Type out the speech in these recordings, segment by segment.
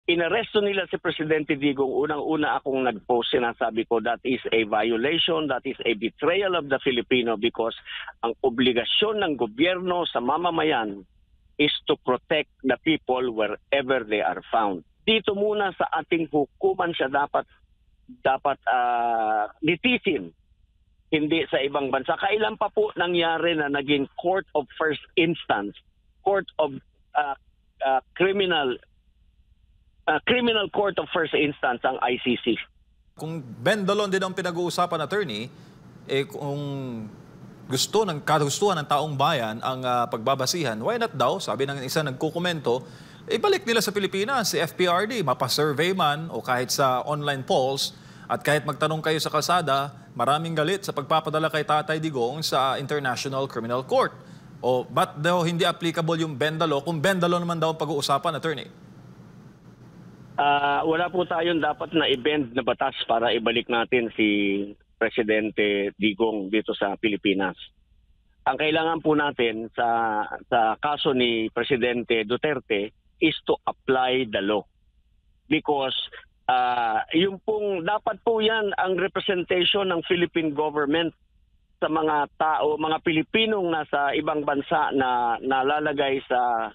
inaresto nila si Presidente Digong, unang-una akong nag-post, sinasabi ko that is a violation, that is a betrayal of the Filipino because ang obligasyon ng gobyerno sa mamamayan is to protect the people wherever they are found. Dito muna sa ating hukuman siya dapat litisin, hindi sa ibang bansa. Kailan pa po nangyari na naging court of first instance, court of criminal court of first instance ang ICC? Kung Bendalon din ang pinag-uusapan, attorney, kung kagustuhan ng taong bayan ang pagbabasihan, why not daw, sabi ng isa nagkukomento, ibalik nila sa Pilipinas si FPRD, mapasurvey man o kahit sa online polls, at kahit magtanong kayo sa kalsada, maraming galit sa pagpapadala kay Tatay Digong sa International Criminal Court. O ba't daw hindi applicable yung Bendalo kung Bendalo naman daw ang pag-uusapan, attorney? Wala po tayong dapat na i-bend na batas para ibalik natin si Presidente Digong dito sa Pilipinas. Ang kailangan po natin sa kaso ni Presidente Duterte is to apply the law. Because yung pong dapat po yan ang representation ng Philippine government sa mga tao, mga Pilipinong nasa ibang bansa na nalalagay sa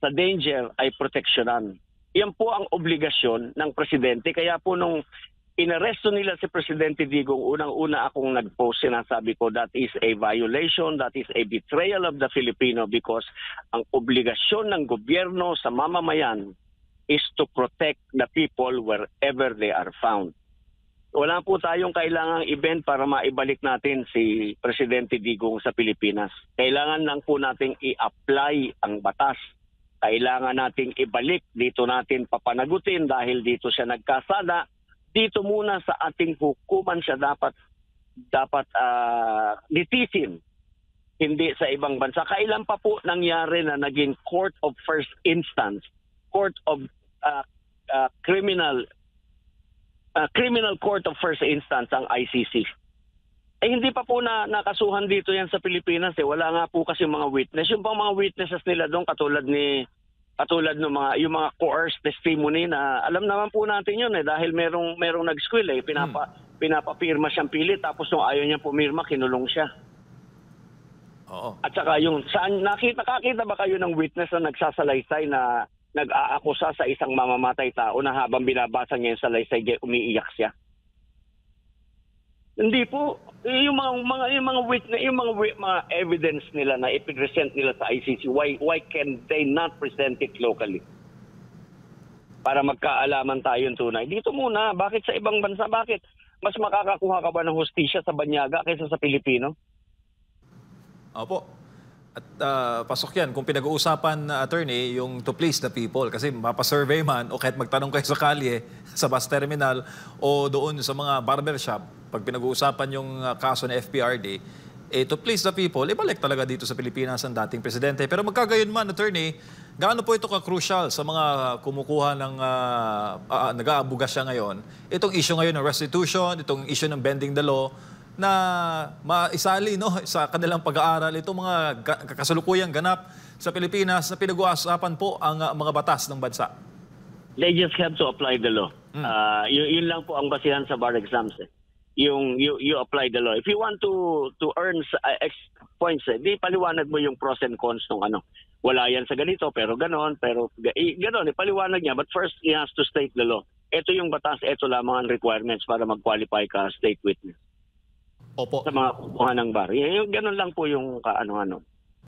danger ay proteksyonan. Yan po ang obligasyon ng Presidente. Kaya po nung inaresto nila si Presidente Digong, unang-una akong nag-post, sinasabi ko that is a violation, that is a betrayal of the Filipino because ang obligasyon ng gobyerno sa mamamayan is to protect the people wherever they are found. Wala po tayong kailangang event para maibalik natin si Presidente Digong sa Pilipinas. Kailangan lang po nating i-apply ang batas. Kailangan nating ibalik, dito natin papanagutin dahil dito siya nagkasala. Dito muna sa ating hukuman siya dapat litisin, hindi sa ibang bansa. Kailan pa po nangyari na naging court of first instance, court of criminal court of first instance ang ICC? Hindi pa po nakasuhan dito yan sa Pilipinas. Wala nga po kasi mga witness. Yung pang mga witnesses nila doon katulad ng yung mga coerced testimony na alam naman po natin yun dahil merong nag-squill pinapapirma siyang pilit tapos nung ayaw niya pumirma kinulong siya. Oo. At saka yung nakita ba kayo ng witness na nagsasalaysay na nag-aakusa sa isang mamamatay tao na habang binabasa niya yung salaysay umiiyak siya? Hindi po. Yung mga witness, mga evidence nila na i-present nila sa ICC, why can they not present it locally? Para magkaalaman tayong tunay. Dito muna, bakit sa ibang bansa? Bakit mas makakakuha ka ba ng hustisya sa banyaga kaysa sa Pilipino? Opo. At pasok yan, kung pinag-uusapan na attorney, yung to please the people, kasi mapasurvey man o kahit magtanong kayo sa kalye, sa bus terminal o doon sa mga barbershop, pag pinag-uusapan yung kaso ng FPRD, to please the people, ibalik talaga dito sa Pilipinas ang dating presidente. Pero magkagayon man, attorney, gaano po ito ka-crucial sa mga kumukuha ng nag-aabuga siya ngayon? Itong issue ngayon ng restitution, itong issue ng bending the law, na maisali sa kanilang pag-aaral itong mga kasalukuyang ganap sa Pilipinas na pinag-uusapan po ang mga batas ng bansa. They just have to apply the law. Yun lang po ang basihan sa bar exams. You apply the law. If you want to earn extra points, di paliwanag mo yung pros and cons ng wala yan sa ganito, pero ganon, ipaliwanag niya. But first, he has to state the law. Ito yung batas, ito lamang ang requirements para mag-qualify ka state witness. Opo. Sa mga kukuha ng bar. Ganon lang po yung kaano-ano.